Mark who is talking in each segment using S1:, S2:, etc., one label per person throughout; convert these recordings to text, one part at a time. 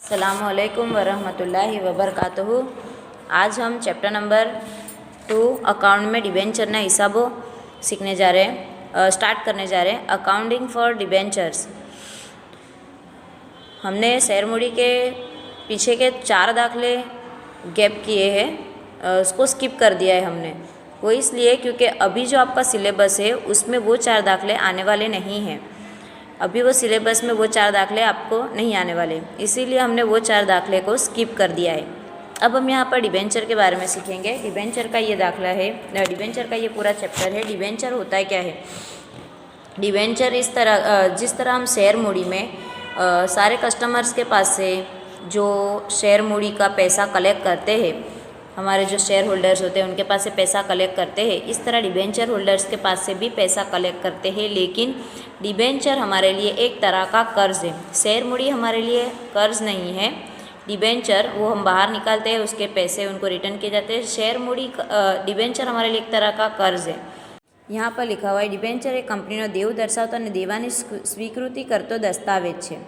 S1: अस्सलामुअलैकुम वरहमतुल्लाहि वबरकातुहू। आज हम चैप्टर नंबर 2 अकाउंट में डिबेंचरना हिसाबो सीखने जा रहे हैं, स्टार्ट करने जा रहे हैं। Accounting for debentures. हमने शेयर मूड़ी के पीछे के 4 दाखले गैप किए हैं, उसको स्किप कर दिया है हमने। वो इसलिए क्योंकि अभी जो आपका सिलेबस है उसमें वो 4 दाखले आने वाले नहीं हैं। अभी वो सिलेबस में वो 4 दाखले आपको नहीं आने वाले, इसीलिए हमने वो 4 दाखले को स्किप कर दिया है। अब हम यहाँ पर डिबेंचर के बारे में सीखेंगे। डिबेंचर का ये दाखला है, डिबेंचर का ये पूरा चैप्टर है। डिबेंचर होता है क्या है? डिबेंचर इस तरह, जिस तरह हम शेयर मूड़ी में सारे कस्टमर्स के पास से जो शेयर मूड़ी का पैसा कलेक्ट करते हैं, हमारे जो शेयर होल्डर्स होते हैं उनके पास से पैसा कलेक्ट करते हैं, इस तरह डिबेंचर होल्डर्स के पास से भी पैसा कलेक्ट करते हैं। लेकिन डिबेंचर हमारे लिए एक तरह का कर्ज है, शेयर मूड़ी हमारे लिए कर्ज नहीं है। डिबेंचर वो हम बाहर निकालते हैं, उसके पैसे उनको रिटर्न किए जाते हैं। शेयर मूड़ी डिबेंचर हमारे लिए एक तरह का कर्ज है। यहाँ पर लिखा हुआ है, डिबेंचर एक कंपनीનો દેવું દર્શાવતો અને દેવાની સ્વીકૃતિ કરતો દસ્તાવેજ છે।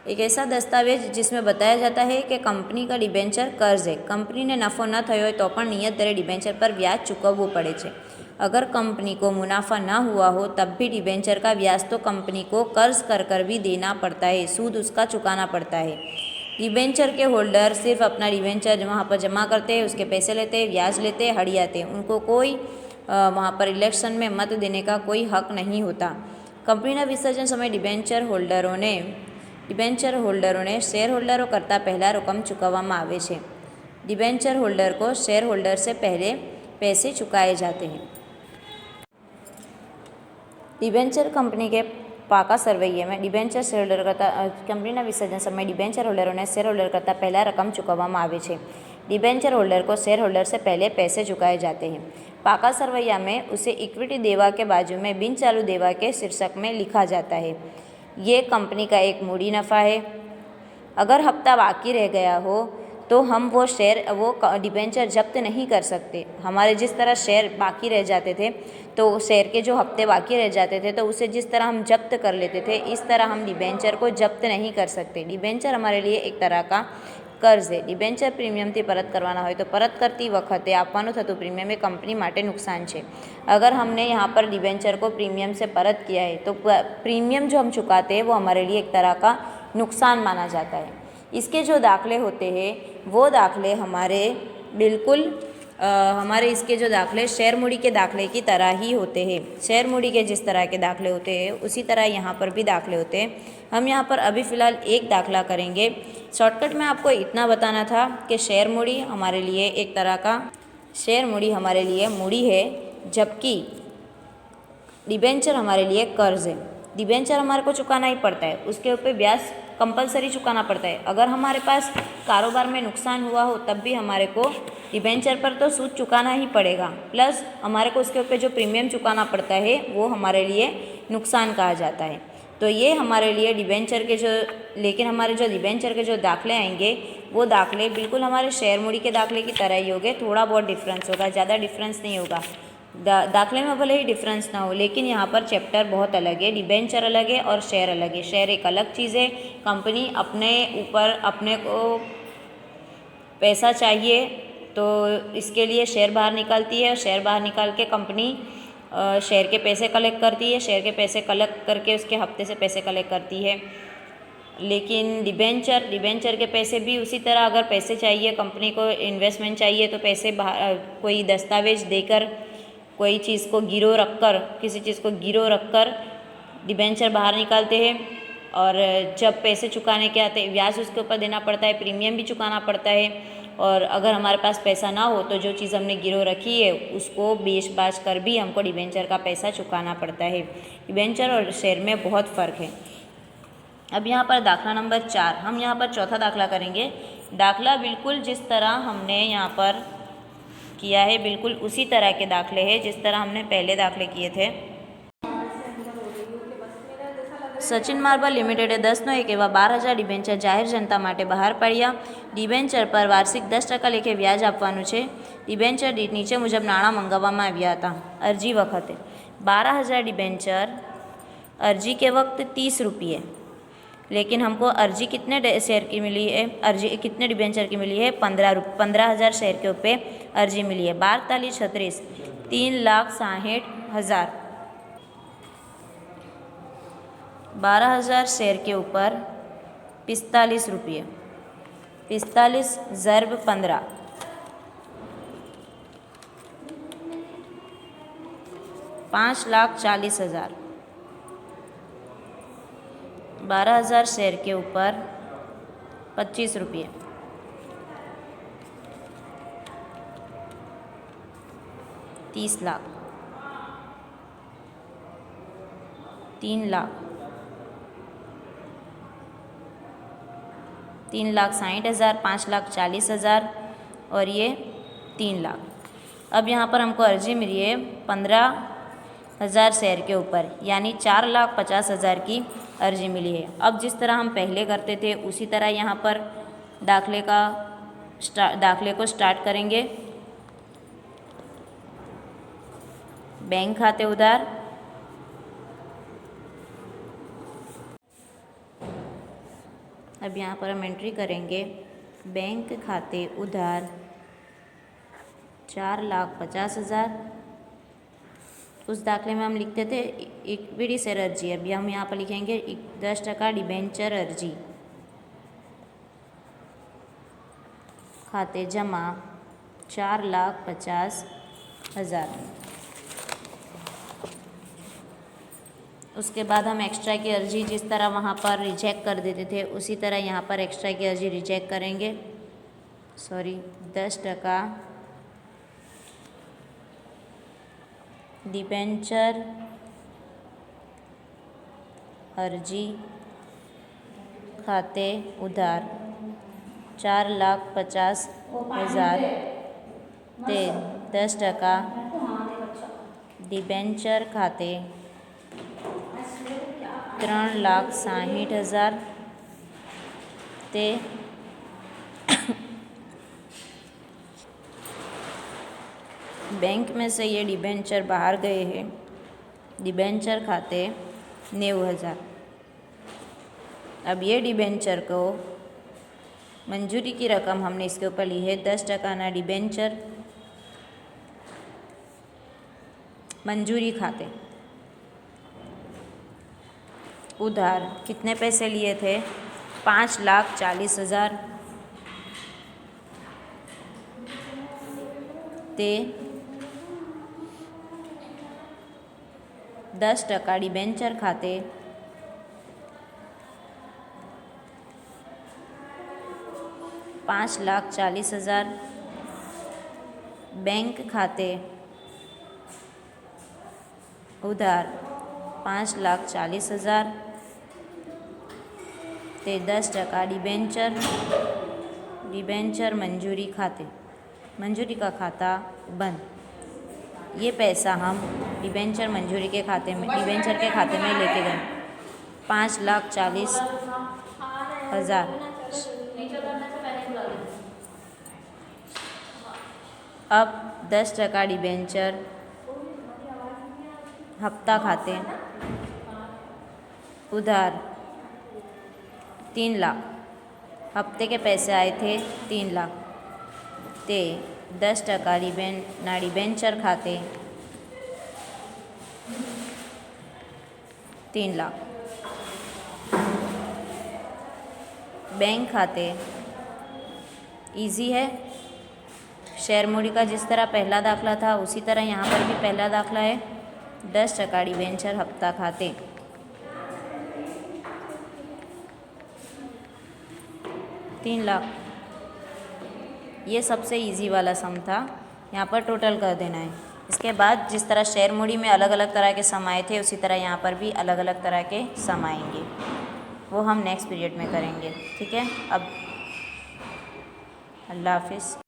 S1: एक ऐसा दस्तावेज जिसमें बताया जाता है कि कंपनी का डिबेंचर कर्ज है। कंपनी ने नफो न थयो तो पण नियत दरे डिबेंचर पर ब्याज चूकवવું પડે છે। अगर कंपनी को मुनाफा न हुआ हो तब भी डिबेंचर का ब्याज तो कंपनी को कर्ज कर भी देना पड़ता है, सूद उसका चुकाना पड़ता है। डिबेंचर के होल्डर सिर्फ अपना डिबेंचर वहाँ पर जमा करते हैं, उसके पैसे लेते हैं, ब्याज लेते हैं, हट जाते हैं। उनको कोई वहाँ पर इलेक्शन में मत देने का कोई हक नहीं होता। कंपनीના વિસર્જન સમયે डिबेंचर होल्डरों ने शेयर होल्डरों करता पहला रकम चुकावવામાં આવે છે। डिबेंचर होल्डर को शेयर होल्डर से पहले पैसे चुकाए जाते हैं। डिबेंचर कंपनी के पाका सरवैये में डिबेंचर शेयर होल्डर करता कंपनीના વિસર્જન સમયે डिबेंचर होल्डरों ने शेयर होल्डर करता पहला रकम चुकावવામાં આવે છે। डिबेंचर होल्डर को शेयर होल्डर से पहले पैसे चुकाए जाते हैं। पाका सरवैया में उसे इक्विटी देवा के बाजू में बिन चालू देवा के शीर्षक में लिखा जाता है। ये कंपनी का एक मूड़ी नफ़ा है। अगर हफ्ता बाकी रह गया हो तो हम वो डिबेंचर जब्त नहीं कर सकते। हमारे जिस तरह शेयर बाकी रह जाते थे, तो शेयर के जो हफ्ते बाकी रह जाते थे तो उसे जिस तरह हम जब्त कर लेते थे, इस तरह हम डिबेंचर को जब्त नहीं कर सकते। डिबेंचर हमारे लिए एक तरह का कर्ज है। डिबेंचर प्रीमियम थी परत करवाना हो तो परत करती वखते आपवानुं थतुं प्रीमियम ए कंपनी माटे नुकसान है। अगर हमने यहाँ पर डिबेंचर को प्रीमियम से परत किया है तो प्रीमियम जो हम चुकाते हैं वो हमारे लिए एक तरह का नुकसान माना जाता है। इसके जो दाखले होते हैं वो दाखले हमारे बिल्कुल हमारे इसके जो दाखले शेयर मूड़ी के दाखले की तरह ही होते हैं। शेयर मूड़ी के जिस तरह के दाखले होते हैं उसी तरह यहाँ पर भी दाखले होते हैं। हम यहाँ पर अभी फ़िलहाल एक दाखला करेंगे। शॉर्टकट में आपको इतना बताना था कि शेयर मूड़ी हमारे लिए एक तरह का हमारे लिए मूड़ी है, जबकि डिबेंचर हमारे लिए कर्ज है। डिबेंचर हमारे को चुकाना ही पड़ता है, उसके ऊपर ब्याज कंपलसरी चुकाना पड़ता है। अगर हमारे पास कारोबार में नुकसान हुआ हो तब भी हमारे को डिबेंचर पर तो सूद चुकाना ही पड़ेगा, प्लस हमारे को उसके ऊपर जो प्रीमियम चुकाना पड़ता है वो हमारे लिए नुकसान कहा जाता है। तो ये हमारे लिए डिबेंचर के लेकिन हमारे जो डिबेंचर के जो दाखले आएंगे वो दाखले बिल्कुल हमारे शेयर मूड़ी के दाखले की तरह ही होंगे। थोड़ा बहुत डिफरेंस होगा, ज़्यादा डिफरेंस नहीं होगा। दाखले में भले ही डिफरेंस ना हो, लेकिन यहाँ पर चैप्टर बहुत अलग है। डिबेंचर अलग है और शेयर अलग है। शेयर एक अलग चीज़ है। कंपनी अपने ऊपर अपने को पैसा चाहिए तो इसके लिए शेयर बाहर निकालती है। शेयर बाहर निकाल के कंपनी शेयर के पैसे कलेक्ट करती है। शेयर के पैसे कलेक्ट करके उसके हफ्ते से पैसे कलेक्ट करती है। लेकिन डिबेंचर के पैसे भी उसी तरह, अगर पैसे चाहिए कंपनी को, इन्वेस्टमेंट चाहिए तो पैसे बाहर कोई दस्तावेज देकर, कोई चीज़ को गिरो रखकर, किसी चीज़ को गिरो रखकर डिबेंचर बाहर निकालते हैं। और जब पैसे चुकाने के आते ब्याज उसके ऊपर देना पड़ता है, प्रीमियम भी चुकाना पड़ता है। और अगर हमारे पास पैसा ना हो तो जो चीज़ हमने गिरो रखी है उसको बेच बाच कर भी हमको डिबेंचर का पैसा चुकाना पड़ता है। डिबेंचर और शेयर में बहुत फ़र्क है। अब यहाँ पर दाखला नंबर 4, हम यहाँ पर चौथा दाखला करेंगे। दाखला बिल्कुल जिस तरह हमने यहाँ पर किया है बिल्कुल उसी तरह के दाखले हैं जिस तरह हमने पहले दाखले किए थे। सचिन मार्बल लिमिटेडे 10/1 एवं 12,000 डिबेंचर जाहिर जनता माटे बहार पाड्या। डिबेंचर पर वार्षिक 10% लेखे व्याज आपवानुं छे। डिबेंचर दीठ नीचे मुजब नाણાં मंगाववामां આવ્યા હતા। अरजी वखते 12,000 डिबेंचर, अरजी के वक्त 30 रुपये। लेकिन हमको अर्जी कितने शेयर की मिली है, अर्जी कितने डिबेंचर की मिली है, 15,000 शेयर के ऊपर अर्जी मिली है। 12×36 3,60,000। 12,000 शेयर के ऊपर 45 रुपये, 45 ज़रब 15, 5,40,000। 12,000 शेयर के ऊपर 25 रुपये, 30 लाख, 3 लाख, 3,60,000, 5,40,000 और ये 3 लाख। अब यहाँ पर हमको अर्जी मिली है 15,000 शेयर के ऊपर, यानी 4,50,000 की अर्जी मिली है। अब जिस तरह हम पहले करते थे उसी तरह यहाँ पर दाखले को स्टार्ट करेंगे। बैंक खाते उधार, अब यहाँ पर हम एंट्री करेंगे बैंक खाते उधार 4,50,000। उस दाखले में हम लिखते थे इक्विटी शेयर अर्जी, अभी हम यहाँ पर लिखेंगे 10% डिबेंचर अर्जी खाते जमा 4,50,000। उसके बाद हम एक्स्ट्रा की अर्जी जिस तरह वहाँ पर रिजेक्ट कर देते थे उसी तरह यहाँ पर एक्स्ट्रा की अर्जी रिजेक्ट करेंगे। 10% डिबेंचर अर्जी खाते उधार 4,50,000 ते 10% डिबेंचर खाते 3,60,000 ते बैंक में से ये डिबेंचर बाहर गए हैं, डिबेंचर खाते 90,000। अब ये डिबेंचर को मंजूरी की रकम हमने इसके ऊपर ली है 10% ना डिबेंचर मंजूरी खाते उधार कितने पैसे लिए थे, 5,40,000 ते 10% डिबेंचर खाते 5,40,000 बैंक खाते उधार 5,40,000 ते 10% डिबेंचर मंजूरी खाते, मंजूरी का खाता बंद। ये पैसा हम डिबेंचर मंजूरी के खाते में, डिबेंचर के खाते में लेके गए 5,40,000। अब 10% डिबेंचर हफ्ता खाते उधार 3 लाख, हफ्ते के पैसे आए थे 3 लाख ते 10% डिबेंचर खाते 3 लाख, बैंक खाते इजी है। शेयर मूडी का जिस तरह पहला दाखला था उसी तरह यहाँ पर भी पहला दाखला है 10% डिबेंचर हफ्ता खाते 3 लाख। ये सबसे इजी वाला सम था, यहाँ पर टोटल कर देना है। इसके बाद जिस तरह शेयर मूडी में अलग अलग तरह के सम आए थे उसी तरह यहाँ पर भी अलग अलग तरह के सम आएंगे, वो हम नेक्स्ट पीरियड में करेंगे। ठीक है, अब अल्लाह हाफिज़।